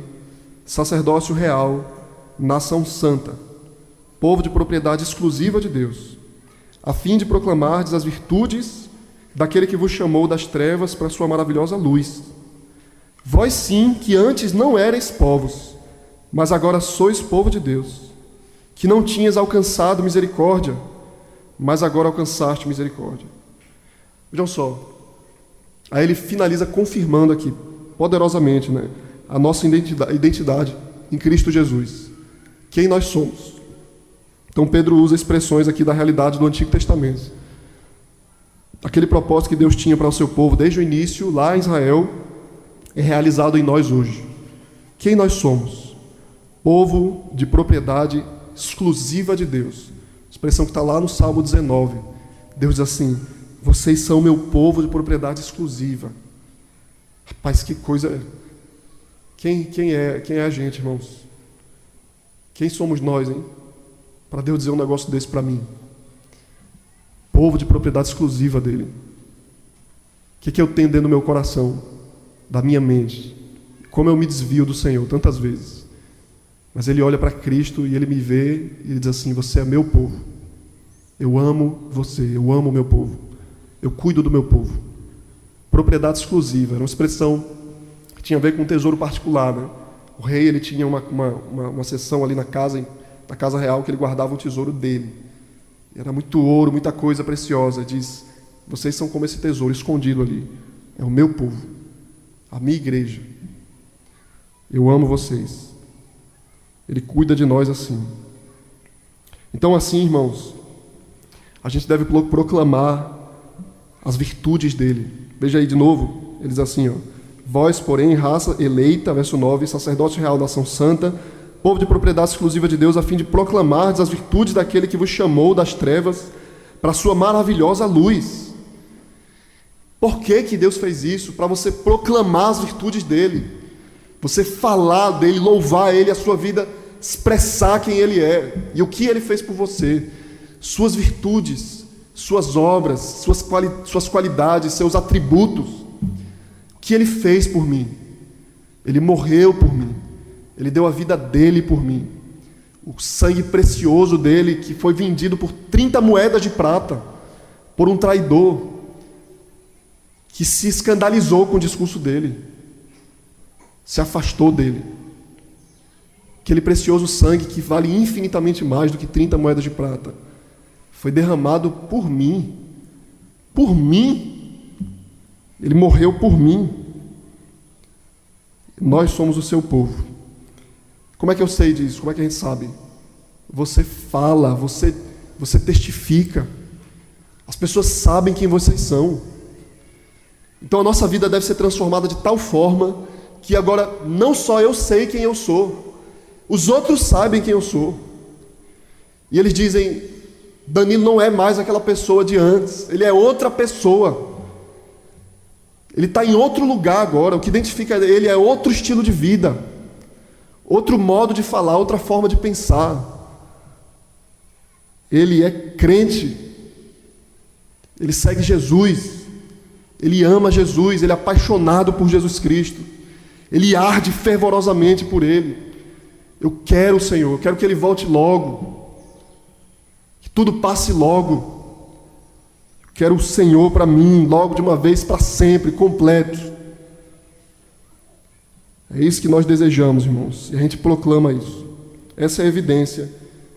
sacerdócio real, nação santa, povo de propriedade exclusiva de Deus, a fim de proclamardes as virtudes daquele que vos chamou das trevas para a sua maravilhosa luz. Vós sim, que antes não erais povos, mas agora sois povo de Deus, que não tinhas alcançado misericórdia, mas agora alcançaste misericórdia. Vejam só, aí ele finaliza confirmando aqui, poderosamente, né, a nossa identidade em Cristo Jesus, quem nós somos. Então Pedro usa expressões aqui da realidade do Antigo Testamento. Aquele propósito que Deus tinha para o seu povo desde o início, lá em Israel, é realizado em nós hoje. Quem nós somos? Povo de propriedade exclusiva de Deus. Expressão que está lá no Salmo 19. Deus diz assim: vocês são meu povo de propriedade exclusiva. Rapaz, que coisa. Quem é a gente, irmãos? Quem somos nós, hein? Para Deus dizer um negócio desse para mim. Povo de propriedade exclusiva dele. O que eu tenho dentro do meu coração, da minha mente? Como eu me desvio do Senhor tantas vezes. Mas ele olha para Cristo e ele me vê e ele diz assim: você é meu povo. Eu amo você, eu amo o meu povo. Eu cuido do meu povo. Propriedade exclusiva, era uma expressão que tinha a ver com um tesouro particular, né? O rei, ele tinha uma seção ali na casa real, que ele guardava o tesouro dele. Era muito ouro, muita coisa preciosa. Diz: vocês são como esse tesouro escondido ali. É o meu povo, a minha igreja. Eu amo vocês. Ele cuida de nós assim. Então, assim, irmãos, a gente deve proclamar as virtudes dele. Veja aí de novo, ele diz assim, ó: vós, porém, raça eleita, verso 9, sacerdócio real, nação santa, povo de propriedade exclusiva de Deus, a fim de proclamardes as virtudes daquele que vos chamou das trevas para a sua maravilhosa luz. Por que que Deus fez isso? Para você proclamar as virtudes dele, você falar dele, louvar ele, a sua vida expressar quem ele é e o que ele fez por você, suas virtudes, suas obras, suas qualidades, seus atributos, o que ele fez por mim. Ele morreu por mim, ele deu a vida dele por mim, o sangue precioso dele, que foi vendido por 30 moedas de prata, por um traidor, que se escandalizou com o discurso dele, se afastou dele. Aquele precioso sangue que vale infinitamente mais do que 30 moedas de prata, foi derramado por mim. Por mim. Ele morreu por mim. Nós somos o seu povo. Como é que eu sei disso? Como é que a gente sabe? Você fala, você testifica. As pessoas sabem quem vocês são. Então a nossa vida deve ser transformada de tal forma que agora não só eu sei quem eu sou, os outros sabem quem eu sou. E eles dizem: Danilo não é mais aquela pessoa de antes, ele é outra pessoa. Ele está em outro lugar agora, o que identifica ele é outro estilo de vida, outro modo de falar, outra forma de pensar. Ele é crente, ele segue Jesus, ele ama Jesus, ele é apaixonado por Jesus Cristo, ele arde fervorosamente por ele. Eu quero o Senhor, eu quero que ele volte logo, que tudo passe logo. Eu quero o Senhor para mim, logo de uma vez, para sempre, completo. É isso que nós desejamos, irmãos, e a gente proclama isso. Essa é a evidência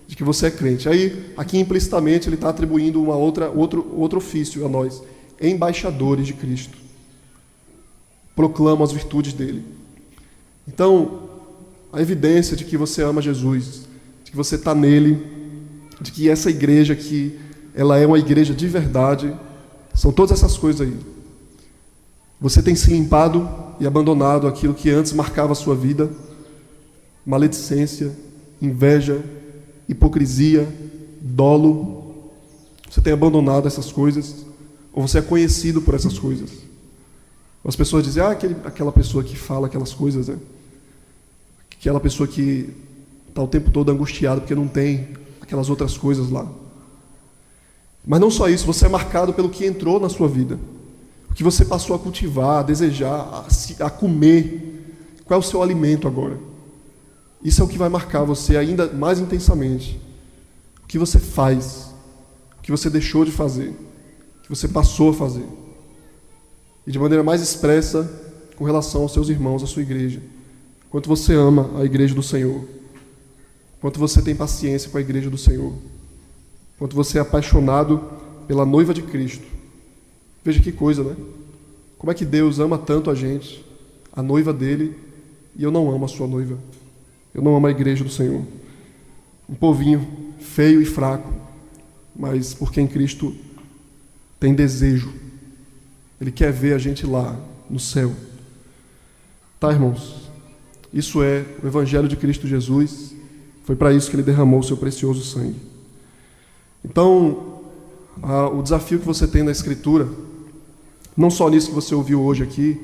de que você é crente. Aí, aqui implicitamente, ele está atribuindo outro ofício a nós, embaixadores de Cristo. Proclamam as virtudes dele. Então, a evidência de que você ama Jesus, de que você está nele, de que essa igreja aqui, ela é uma igreja de verdade, são todas essas coisas aí. Você tem se limpado e abandonado aquilo que antes marcava a sua vida: maledicência, inveja, hipocrisia, dolo. Você tem abandonado essas coisas, ou você é conhecido por essas coisas. As pessoas dizem: aquela pessoa que fala aquelas coisas, né? Aquela pessoa que está o tempo todo angustiada porque não tem aquelas outras coisas lá. Mas não só isso, você é marcado pelo que entrou na sua vida, o que você passou a cultivar, a desejar, a comer. Qual é o seu alimento agora? Isso é o que vai marcar você ainda mais intensamente. O que você faz, o que você deixou de fazer, o que você passou a fazer. E de maneira mais expressa com relação aos seus irmãos, à sua igreja. Quanto você ama a igreja do Senhor, quanto você tem paciência com a igreja do Senhor, quanto você é apaixonado pela noiva de Cristo. Veja que coisa, né? Como é que Deus ama tanto a gente, a noiva dele, e eu não amo a sua noiva. Eu não amo a igreja do Senhor. Um povinho feio e fraco, mas por quem Cristo tem desejo. Ele quer ver a gente lá, no céu. Tá, irmãos? Isso é o Evangelho de Cristo Jesus. Foi para isso que ele derramou o seu precioso sangue. Então, o desafio que você tem na Escritura, não só nisso que você ouviu hoje aqui,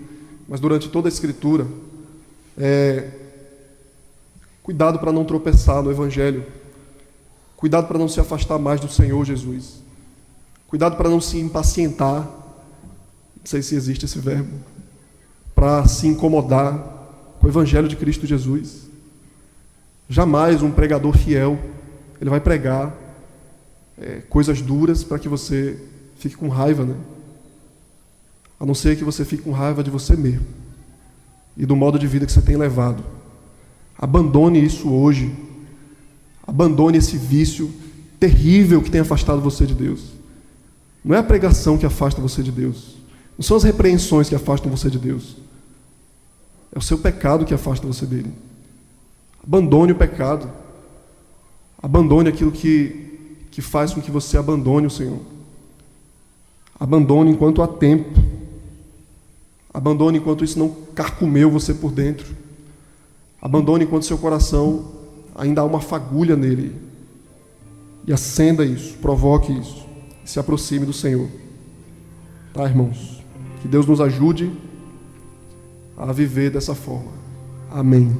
mas durante toda a Escritura, é cuidado para não tropeçar no Evangelho. Cuidado para não se afastar mais do Senhor Jesus. Cuidado para não se impacientar, não sei se existe esse verbo, para se incomodar com o Evangelho de Cristo Jesus. Jamais um pregador fiel, ele vai pregar coisas duras para que você fique com raiva, né? A não ser que você fique com raiva de você mesmo e do modo de vida que você tem levado. Abandone isso hoje. Abandone esse vício terrível que tem afastado você de Deus. Não é a pregação que afasta você de Deus. Não são as repreensões que afastam você de Deus. É o seu pecado que afasta você dele. Abandone o pecado. Abandone aquilo que faz com que você abandone o Senhor. Abandone enquanto há tempo. Abandone enquanto isso não carcomeu você por dentro. Abandone enquanto seu coração ainda há uma fagulha nele. E acenda isso, provoque isso. E se aproxime do Senhor. Tá, irmãos? Que Deus nos ajude a viver dessa forma. Amém.